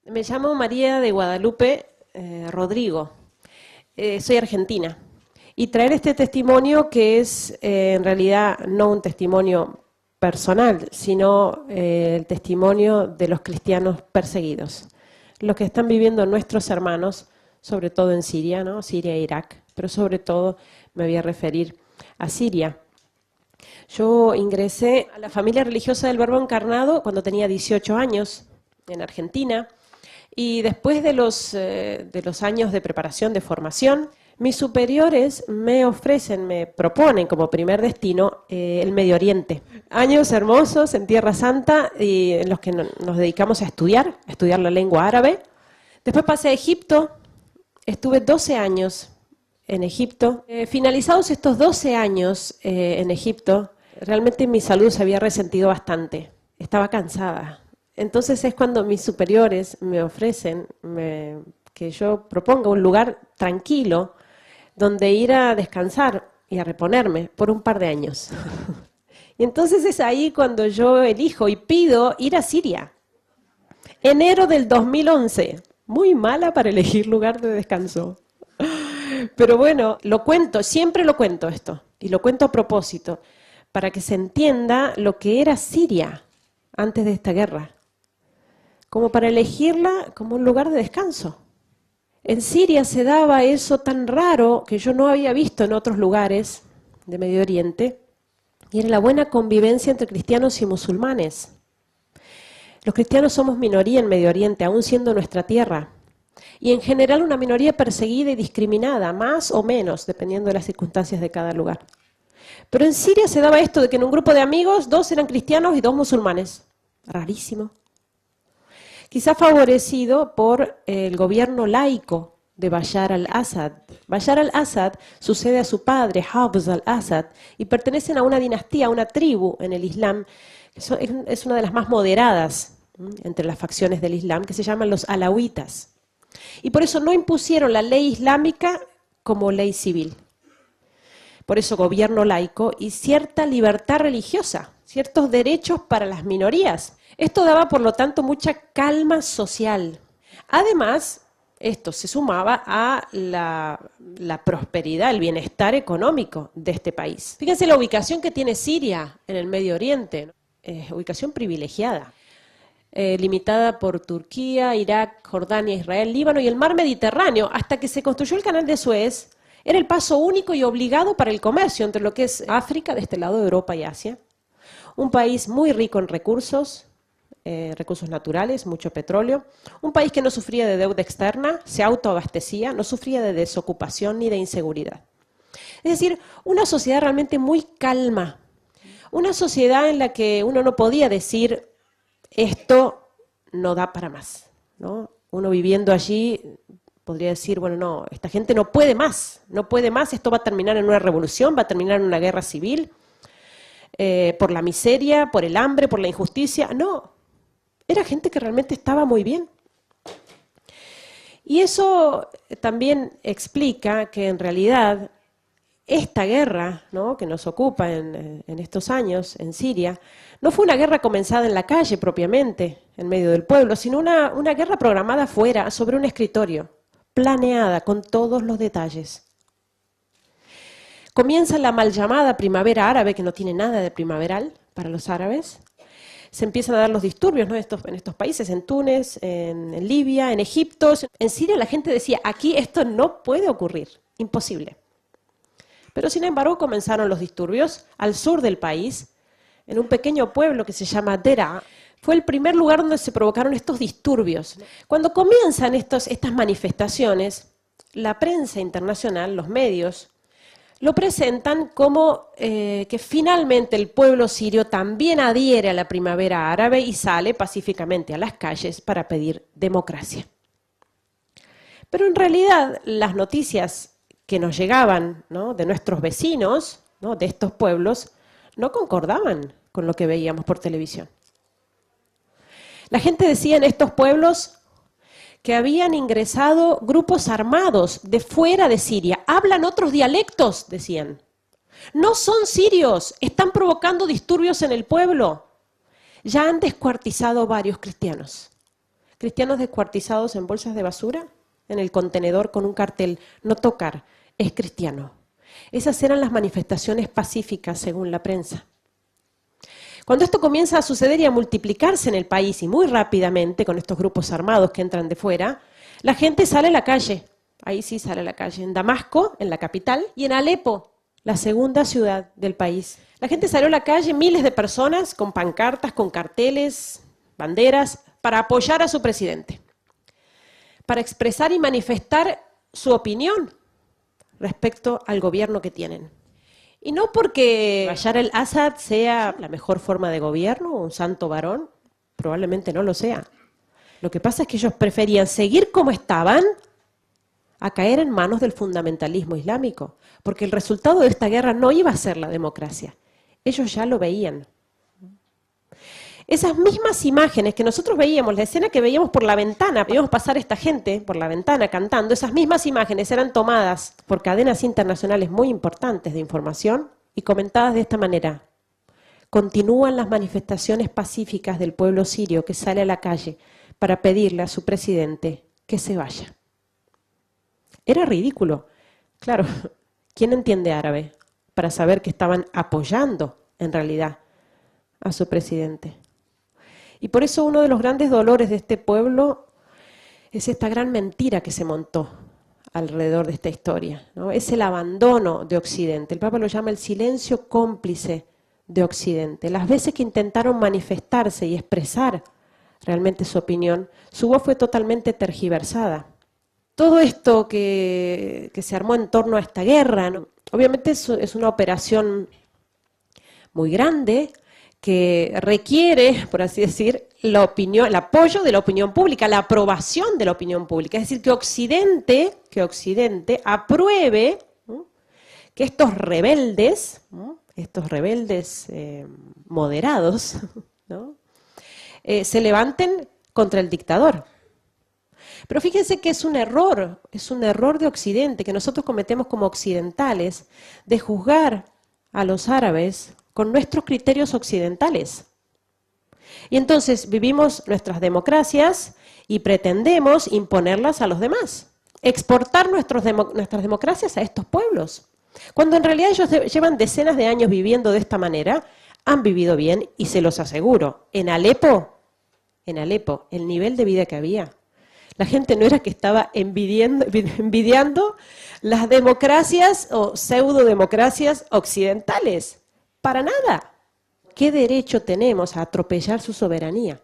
Me llamo María de Guadalupe Rodrigo. Soy argentina. Y traer este testimonio que es en realidad no un testimonio personal, sino el testimonio de los cristianos perseguidos. Lo que están viviendo nuestros hermanos, sobre todo en Siria, ¿no? Siria e Irak, pero sobre todo me voy a referir a Siria. Yo ingresé a la familia religiosa del Verbo Encarnado cuando tenía 18 años en Argentina. Y después de los años de preparación, de formación, mis superiores me ofrecen, me proponen como primer destino el Medio Oriente. Años hermosos en Tierra Santa y en los que nos dedicamos a estudiar la lengua árabe. Después pasé a Egipto, estuve 12 años en Egipto. Finalizados estos 12 años en Egipto, realmente mi salud se había resentido bastante. Estaba cansada. Entonces es cuando mis superiores me ofrecen que yo proponga un lugar tranquilo donde ir a descansar y a reponerme por un par de años. Y entonces es ahí cuando yo elijo y pido ir a Siria. Enero del 2011. Muy mala para elegir lugar de descanso. Pero bueno, lo cuento, siempre lo cuento esto. Y lo cuento a propósito, para que se entienda lo que era Siria antes de esta guerra. Como para elegirla como un lugar de descanso. En Siria se daba eso tan raro que yo no había visto en otros lugares de Medio Oriente, y era la buena convivencia entre cristianos y musulmanes. Los cristianos somos minoría en Medio Oriente, aún siendo nuestra tierra, y en general una minoría perseguida y discriminada, más o menos, dependiendo de las circunstancias de cada lugar. Pero en Siria se daba esto de que en un grupo de amigos 2 eran cristianos y 2 musulmanes. Rarísimo. Quizá favorecido por el gobierno laico de Bashar al-Assad. Bashar al-Assad sucede a su padre, Hafez al-Assad, y pertenecen a una dinastía, a una tribu en el Islam, que es una de las más moderadas entre las facciones del Islam, que se llaman los alawitas. Y por eso no impusieron la ley islámica como ley civil. Por eso gobierno laico y cierta libertad religiosa, ciertos derechos para las minorías. Esto daba, por lo tanto, mucha calma social. Además, esto se sumaba a la prosperidad, el bienestar económico de este país. Fíjense la ubicación que tiene Siria en el Medio Oriente, ubicación privilegiada, limitada por Turquía, Irak, Jordania, Israel, Líbano y el mar Mediterráneo. Hasta que se construyó el canal de Suez, era el paso único y obligado para el comercio entre lo que es África, de este lado de Europa y Asia. Un país muy rico en recursos naturales, mucho petróleo. Un país que no sufría de deuda externa, se autoabastecía, no sufría de desocupación ni de inseguridad. Es decir, una sociedad realmente muy calma. Una sociedad en la que uno no podía decir, esto no da para más, ¿no? Uno viviendo allí podría decir, bueno, no, esta gente no puede más, esto va a terminar en una revolución, va a terminar en una guerra civil, por la miseria, por el hambre, por la injusticia. No, era gente que realmente estaba muy bien. Y eso también explica que en realidad esta guerra, ¿no?, que nos ocupa en estos años en Siria, no fue una guerra comenzada en la calle propiamente, en medio del pueblo, sino una guerra programada afuera, sobre un escritorio, planeada con todos los detalles. Comienza la mal llamada primavera árabe, que no tiene nada de primaveral para los árabes. Se empiezan a dar los disturbios, ¿no?, en estos países, en Túnez, en Libia, en Egipto. En Siria la gente decía, aquí esto no puede ocurrir, imposible. Pero sin embargo comenzaron los disturbios al sur del país, en un pequeño pueblo que se llama Deraa. Fue el primer lugar donde se provocaron estos disturbios. Cuando comienzan estas manifestaciones, la prensa internacional, los medios, lo presentan como que finalmente el pueblo sirio también adhiere a la primavera árabe y sale pacíficamente a las calles para pedir democracia. Pero en realidad las noticias que nos llegaban, ¿no?, de nuestros vecinos, ¿no?, de estos pueblos, no concordaban con lo que veíamos por televisión. La gente decía en estos pueblos que habían ingresado grupos armados de fuera de Siria. Hablan otros dialectos, decían. No son sirios, están provocando disturbios en el pueblo. Ya han descuartizado varios cristianos cristianos descuartizados en bolsas de basura, en el contenedor con un cartel, no tocar, es cristiano. Esas eran las manifestaciones pacíficas según la prensa. Cuando esto comienza a suceder y a multiplicarse en el país y muy rápidamente con estos grupos armados que entran de fuera, la gente sale a la calle. Ahí sí sale a la calle. En Damasco, en la capital, y en Alepo, la segunda ciudad del país. La gente salió a la calle, miles de personas, con pancartas, con carteles, banderas, para apoyar a su presidente, para expresar y manifestar su opinión respecto al gobierno que tienen. Y no porque Bashar al-Assad sea la mejor forma de gobierno, un santo varón, probablemente no lo sea. Lo que pasa es que ellos preferían seguir como estaban a caer en manos del fundamentalismo islámico, porque el resultado de esta guerra no iba a ser la democracia. Ellos ya lo veían. Esas mismas imágenes que nosotros veíamos, la escena que veíamos por la ventana, veíamos pasar esta gente por la ventana cantando, esas mismas imágenes eran tomadas por cadenas internacionales muy importantes de información y comentadas de esta manera. Continúan las manifestaciones pacíficas del pueblo sirio que sale a la calle para pedirle a su presidente que se vaya. Era ridículo. Claro, ¿quién entiende árabe para saber que estaban apoyando en realidad a su presidente? Y por eso uno de los grandes dolores de este pueblo es esta gran mentira que se montó alrededor de esta historia, ¿no? Es el abandono de Occidente. El Papa lo llama el silencio cómplice de Occidente. Las veces que intentaron manifestarse y expresar realmente su opinión, su voz fue totalmente tergiversada. Todo esto que se armó en torno a esta guerra, ¿no? Obviamente es una operación muy grande, que requiere, por así decir, la opinión, el apoyo de la opinión pública, la aprobación de la opinión pública. Es decir, que Occidente apruebe, ¿no?, que estos rebeldes, ¿no?, moderados, ¿no?, se levanten contra el dictador. Pero fíjense que es un error de Occidente, que nosotros cometemos como occidentales, de juzgar a los árabes con nuestros criterios occidentales. Y entonces vivimos nuestras democracias y pretendemos imponerlas a los demás, exportar nuestras democracias a estos pueblos, cuando en realidad ellos llevan decenas de años viviendo de esta manera, han vivido bien y se los aseguro, en Alepo, el nivel de vida que había, la gente no era que estaba envidiando las democracias o pseudodemocracias occidentales. Para nada. ¿Qué derecho tenemos a atropellar su soberanía?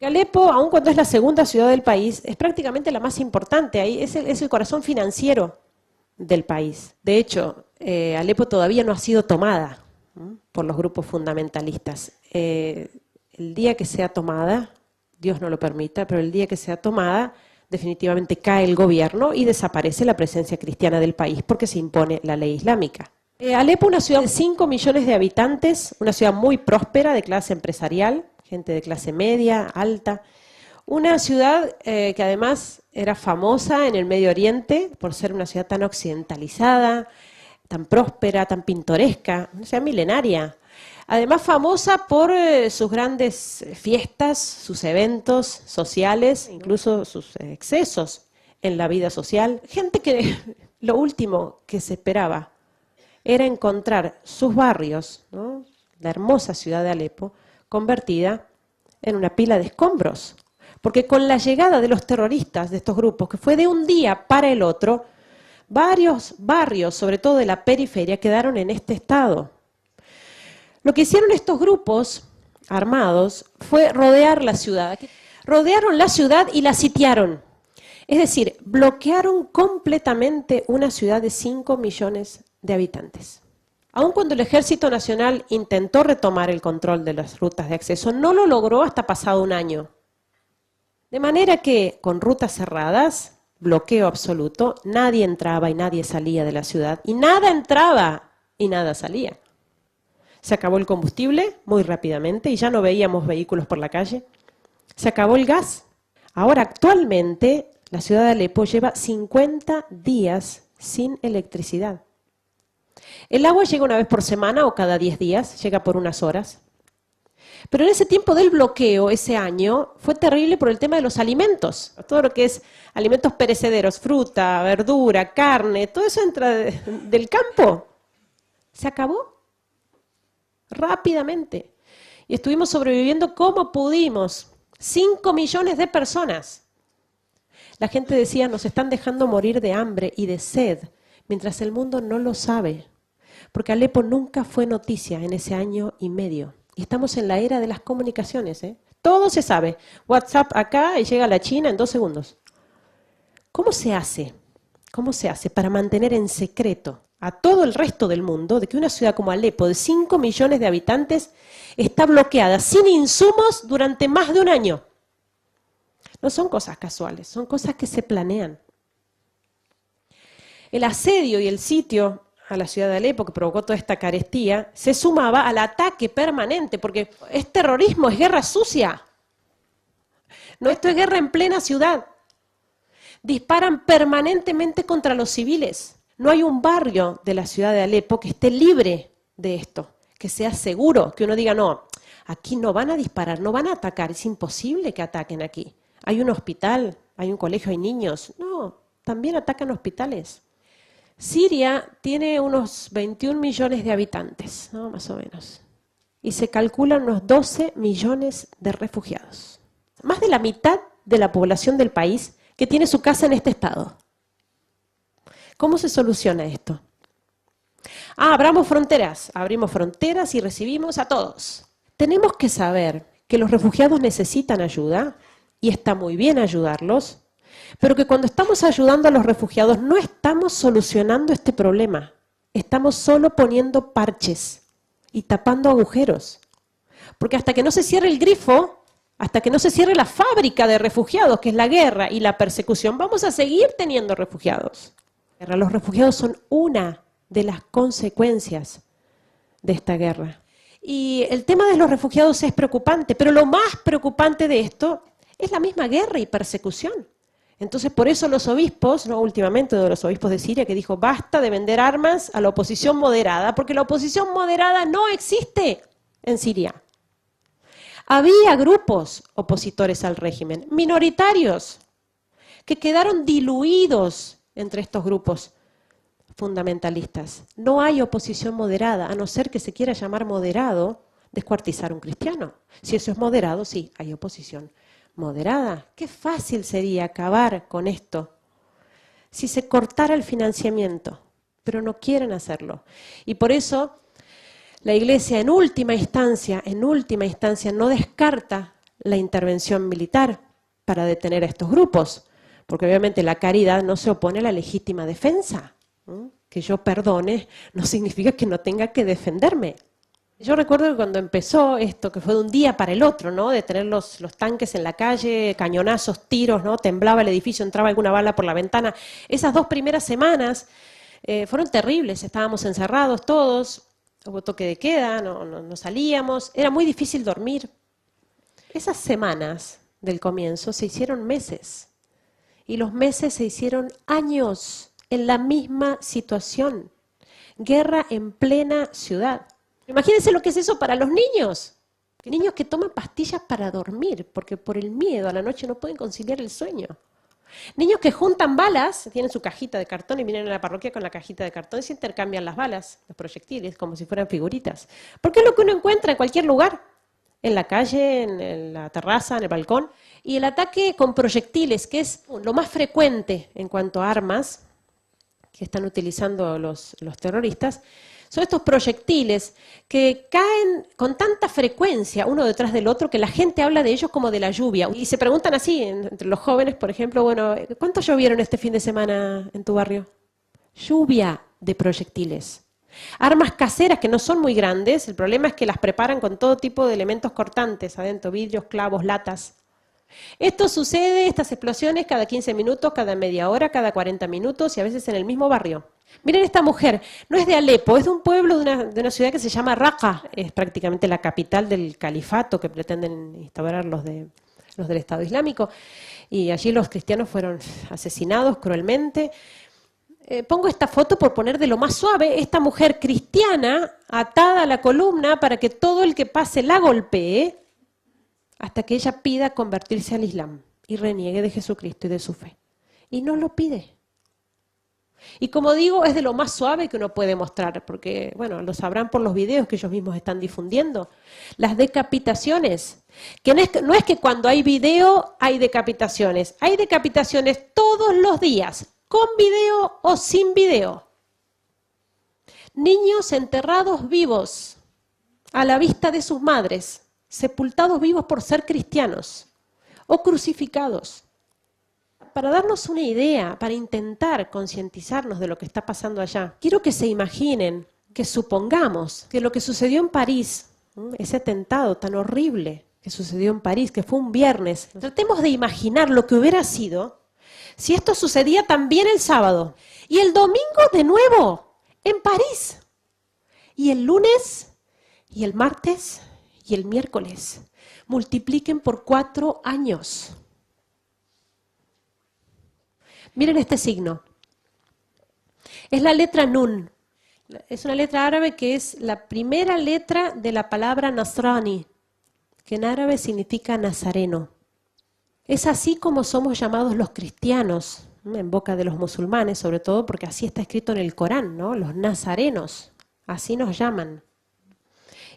Alepo, aun cuando es la segunda ciudad del país, es prácticamente la más importante. Ahí es el corazón financiero del país. De hecho, Alepo todavía no ha sido tomada, ¿no?, por los grupos fundamentalistas. El día que sea tomada, Dios no lo permita, pero el día que sea tomada, definitivamente cae el gobierno y desaparece la presencia cristiana del país porque se impone la ley islámica. Alepo, una ciudad de 5 millones de habitantes, una ciudad muy próspera, de clase empresarial, gente de clase media, alta. Una ciudad que además era famosa en el Medio Oriente por ser una ciudad tan occidentalizada, tan próspera, tan pintoresca, una ciudad milenaria. Además famosa por sus grandes fiestas, sus eventos sociales, incluso sus excesos en la vida social. Gente que lo último que se esperaba era encontrar sus barrios, ¿no?, la hermosa ciudad de Alepo, convertida en una pila de escombros. Porque con la llegada de los terroristas de estos grupos, que fue de un día para el otro, varios barrios, sobre todo de la periferia, quedaron en este estado. Lo que hicieron estos grupos armados fue rodear la ciudad. Rodearon la ciudad y la sitiaron. Es decir, bloquearon completamente una ciudad de 5 millones de habitantes. Aun cuando el Ejército Nacional intentó retomar el control de las rutas de acceso, no lo logró hasta pasado un año. De manera que, con rutas cerradas, bloqueo absoluto, nadie entraba y nadie salía de la ciudad, y nada entraba y nada salía. Se acabó el combustible muy rápidamente y ya no veíamos vehículos por la calle. Se acabó el gas. Ahora, actualmente, la ciudad de Alepo lleva 50 días sin electricidad. El agua llega una vez por semana o cada 10 días, llega por unas horas. Pero en ese tiempo del bloqueo, ese año, fue terrible por el tema de los alimentos. Todo lo que es alimentos perecederos, fruta, verdura, carne, todo eso entra del campo. Se acabó rápidamente. Y estuvimos sobreviviendo como pudimos. 5 millones de personas. La gente decía, nos están dejando morir de hambre y de sed, mientras el mundo no lo sabe. Porque Alepo nunca fue noticia en ese año y medio. Y estamos en la era de las comunicaciones, ¿eh? Todo se sabe. WhatsApp acá y llega a la China en 2 segundos. ¿Cómo se hace? ¿Cómo se hace para mantener en secreto a todo el resto del mundo de que una ciudad como Alepo, de 5 millones de habitantes, está bloqueada sin insumos durante más de un año? No son cosas casuales, son cosas que se planean. El asedio y el sitio a la ciudad de Alepo, que provocó toda esta carestía, se sumaba al ataque permanente, porque es terrorismo, es guerra sucia. No, esto es guerra en plena ciudad. Disparan permanentemente contra los civiles. No hay un barrio de la ciudad de Alepo que esté libre de esto, que sea seguro, que uno diga, no, aquí no van a disparar, no van a atacar, es imposible que ataquen aquí. Hay un hospital, hay un colegio, hay niños. No, también atacan hospitales. Siria tiene unos 21 millones de habitantes, ¿no? Más o menos. Y se calculan unos 12 millones de refugiados. Más de la mitad de la población del país que tiene su casa en este estado. ¿Cómo se soluciona esto? Abrimos fronteras y recibimos a todos. Tenemos que saber que los refugiados necesitan ayuda, y está muy bien ayudarlos, pero que cuando estamos ayudando a los refugiados no estamos solucionando este problema. Estamos solo poniendo parches y tapando agujeros. Porque hasta que no se cierre el grifo, hasta que no se cierre la fábrica de refugiados, que es la guerra y la persecución, vamos a seguir teniendo refugiados. Los refugiados son una de las consecuencias de esta guerra. Y el tema de los refugiados es preocupante, pero lo más preocupante de esto es la misma guerra y persecución. Entonces, por eso los obispos, ¿no? Últimamente uno de los obispos de Siria que dijo, basta de vender armas a la oposición moderada, porque la oposición moderada no existe en Siria. Había grupos opositores al régimen, minoritarios, que quedaron diluidos entre estos grupos fundamentalistas. No hay oposición moderada, a no ser que se quiera llamar moderado descuartizar a un cristiano. Si eso es moderado, sí, hay oposición moderada. Qué fácil sería acabar con esto si se cortara el financiamiento, pero no quieren hacerlo. Y por eso la Iglesia en última instancia, no descarta la intervención militar para detener a estos grupos, porque obviamente la caridad no se opone a la legítima defensa. Que yo perdone no significa que no tenga que defenderme. Yo recuerdo que cuando empezó esto, que fue de un día para el otro, ¿no? De tener los tanques en la calle, cañonazos, tiros, ¿no? Temblaba el edificio, entraba alguna bala por la ventana. Esas 2 primeras semanas fueron terribles, estábamos encerrados todos, hubo toque de queda, no salíamos, era muy difícil dormir. Esas semanas del comienzo se hicieron meses, y los meses se hicieron años en la misma situación. Guerra en plena ciudad. Imagínense lo que es eso para los niños. Niños que toman pastillas para dormir, porque por el miedo a la noche no pueden conciliar el sueño. Niños que juntan balas, tienen su cajita de cartón y vienen a la parroquia con la cajita de cartón y se intercambian las balas, los proyectiles, como si fueran figuritas. Porque es lo que uno encuentra en cualquier lugar, en la calle, en la terraza, en el balcón. Y el ataque con proyectiles, que es lo más frecuente en cuanto a armas que están utilizando los terroristas, son estos proyectiles que caen con tanta frecuencia uno detrás del otro que la gente habla de ellos como de la lluvia. Y se preguntan así, entre los jóvenes, por ejemplo, bueno, ¿cuánto llovieron este fin de semana en tu barrio? Lluvia de proyectiles. Armas caseras que no son muy grandes, el problema es que las preparan con todo tipo de elementos cortantes adentro, vidrios, clavos, latas. Esto sucede, estas explosiones, cada 15 minutos, cada media hora, cada 40 minutos y a veces en el mismo barrio. Miren esta mujer, no es de Alepo, es de un pueblo de una ciudad que se llama Raqqa, es prácticamente la capital del califato que pretenden instaurar los del Estado Islámico, y allí los cristianos fueron asesinados cruelmente. pongo esta foto por poner de lo más suave, esta mujer cristiana atada a la columna para que todo el que pase la golpee hasta que ella pida convertirse al Islam y reniegue de Jesucristo y de su fe. Y no lo pide. Y como digo, es de lo más suave que uno puede mostrar, porque, bueno, lo sabrán por los videos que ellos mismos están difundiendo. Las decapitaciones, que no es que cuando hay video hay decapitaciones todos los días, con video o sin video. Niños enterrados vivos a la vista de sus madres, sepultados vivos por ser cristianos o crucificados. Para darnos una idea, para intentar concientizarnos de lo que está pasando allá, quiero que se imaginen, que supongamos que lo que sucedió en París, ese atentado tan horrible que sucedió en París, que fue un viernes, tratemos de imaginar lo que hubiera sido si esto sucedía también el sábado y el domingo de nuevo en París, y el lunes y el martes y el miércoles. Multipliquen por 4 años. Miren este signo. Es la letra Nun. Es una letra árabe que es la primera letra de la palabra Nasrani, que en árabe significa nazareno. Es así como somos llamados los cristianos, en boca de los musulmanes, sobre todo porque así está escrito en el Corán, ¿no? Los nazarenos, así nos llaman.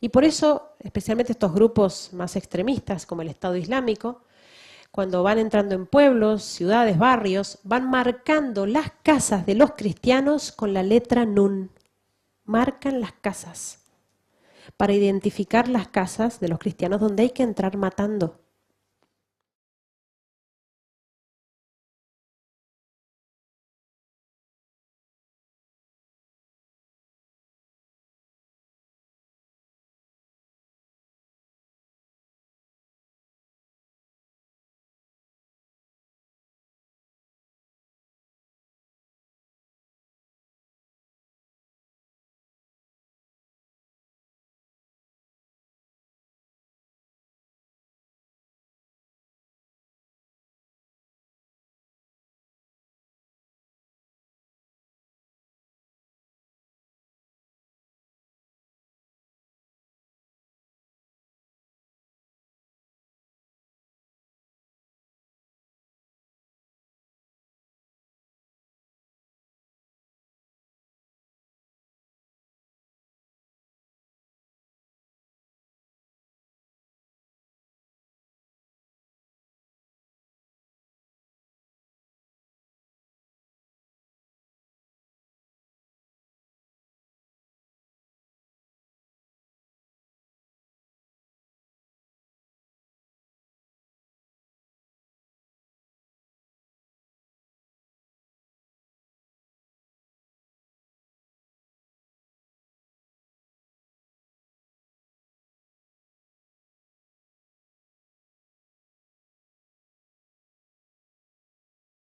Y por eso, especialmente estos grupos más extremistas, como el Estado Islámico, cuando van entrando en pueblos, ciudades, barrios, van marcando las casas de los cristianos con la letra Nun. Marcan las casas para identificar las casas de los cristianos donde hay que entrar matando.